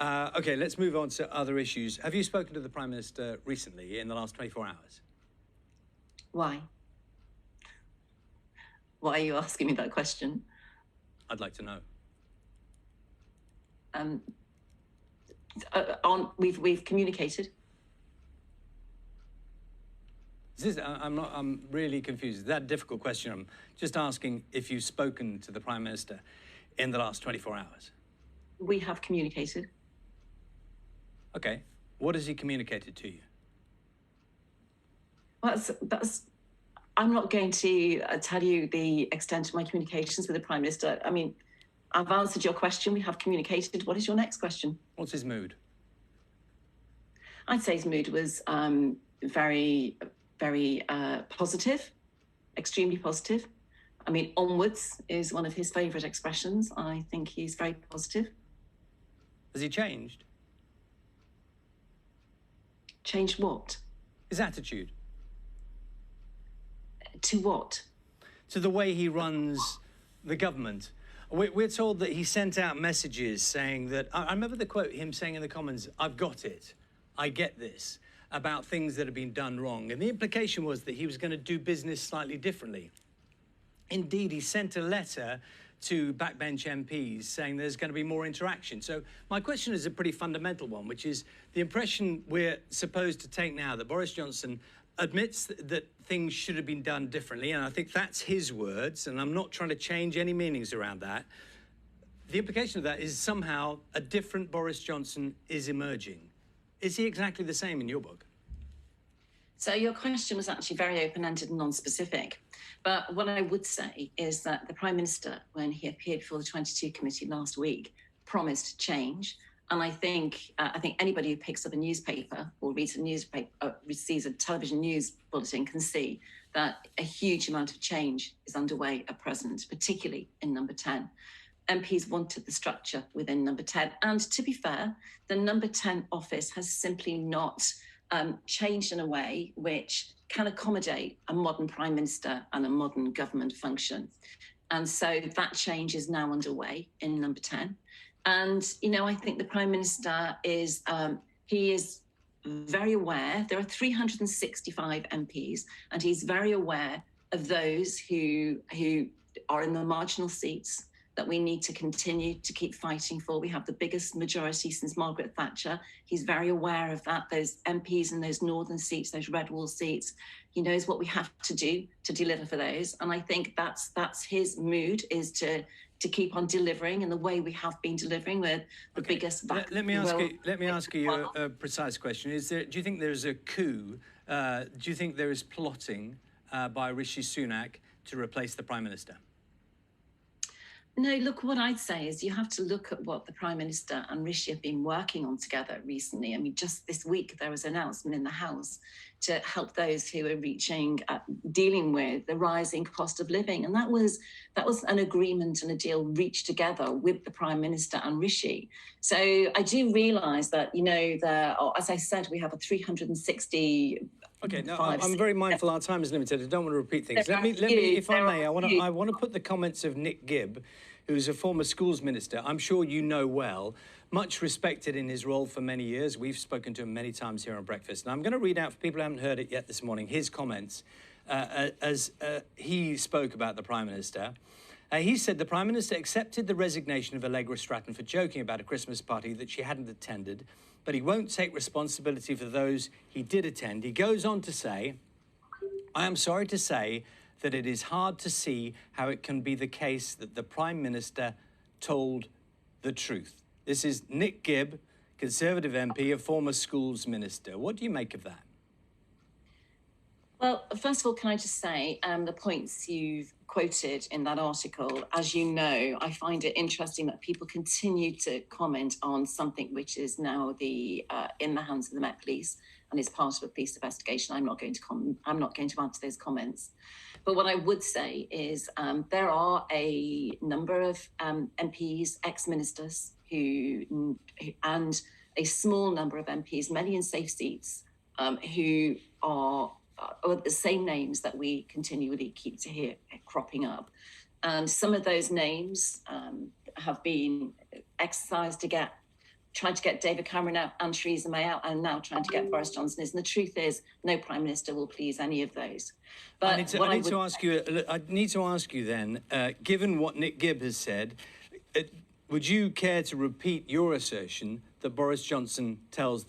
OK, let's move on to other issues. Have you spoken to the Prime Minister recently, in the last 24 hours? Why? Why are you asking me that question? I'd like to know. We've communicated. I'm really confused. Is that a difficult question? I'm just asking if you've spoken to the Prime Minister in the last 24 hours. We have communicated. OK. What has he communicated to you? I'm not going to tell you the extent of my communications with the Prime Minister. I mean, I've answered your question. We have communicated. What is your next question? What's his mood? I'd say his mood was very, very positive, extremely positive. I mean, onwards is one of his favourite expressions. I think he's very positive. Has he changed? Changed what? His attitude. To what? To the way he runs the government. We're told that he sent out messages saying that, I remember the quote, him saying in the Commons, "I've got it, I get this," about things that have been done wrong. And the implication was that he was going to do business slightly differently. Indeed, he sent a letter to backbench MPs saying there's going to be more interaction. So my question is a pretty fundamental one, which is the impression we're supposed to take now that Boris Johnson admits that things should have been done differently, and I think that's his words, and I'm not trying to change any meanings around that. The implication of that is somehow a different Boris Johnson is emerging. Is he exactly the same in your book? So your question was actually very open-ended and non-specific. But what I would say is that the Prime Minister, when he appeared before the 22 committee last week, promised change. And I think anybody who picks up a newspaper or reads a newspaper, sees a television news bulletin can see that a huge amount of change is underway at present, particularly in Number 10. MPs wanted the structure within Number 10. And to be fair, the Number 10 office has simply not changed in a way which can accommodate a modern Prime Minister and a modern government function. And so that change is now underway in Number 10. And, you know, I think the Prime Minister is, he is very aware. There are 365 MPs, and he's very aware of those who are in the marginal seats that we need to continue to keep fighting for. We have the biggest majority since Margaret Thatcher. He's very aware of that, those MPs in those northern seats, those red wall seats. He knows what we have to do to deliver for those. And I think that's his mood, is to keep on delivering in the way we have been delivering with the biggest back. Let me ask you a precise question. Do you think there's a coup? Do you think there is plotting by Rishi Sunak to replace the Prime Minister? No, look, what I'd say is you have to look at what the Prime Minister and Rishi have been working on together recently. I mean, just this week, there was an announcement in the House to help those who are dealing with the rising cost of living. And that was an agreement and a deal reached together with the Prime Minister and Rishi. So I do realise that, you know, as I said, we have a 360. Okay, now I'm very mindful our time is limited. I don't want to repeat things. Let me, if I may, I want to put the comments of Nick Gibb, who's a former schools minister, I'm sure you know well, much respected in his role for many years. We've spoken to him many times here on Breakfast. And I'm going to read out, for people who haven't heard it yet this morning, his comments as he spoke about the Prime Minister. He said the Prime Minister accepted the resignation of Allegra Stratton for joking about a Christmas party that she hadn't attended, but he won't take responsibility for those he did attend. He goes on to say, "I am sorry to say that it is hard to see how it can be the case that the Prime Minister told the truth." This is Nick Gibb, Conservative MP, a former schools minister. What do you make of that? Well, first of all, can I just say the points you've quoted in that article, as you know, I find it interesting that people continue to comment on something which is now in the hands of the Met Police and is part of a police investigation. I'm not going to answer those comments. But what I would say is there are a number of MPs, ex-ministers, and a small number of MPs, many in safe seats, who are the same names that we continually keep to hear cropping up. And some of those names have been exercised to get tried to get David Cameron out and Theresa May out, and now trying to get Boris Johnson in. And the truth is, no Prime Minister will please any of those. But I need to ask you then, given what Nick Gibb has said, would you care to repeat your assertion that Boris Johnson tells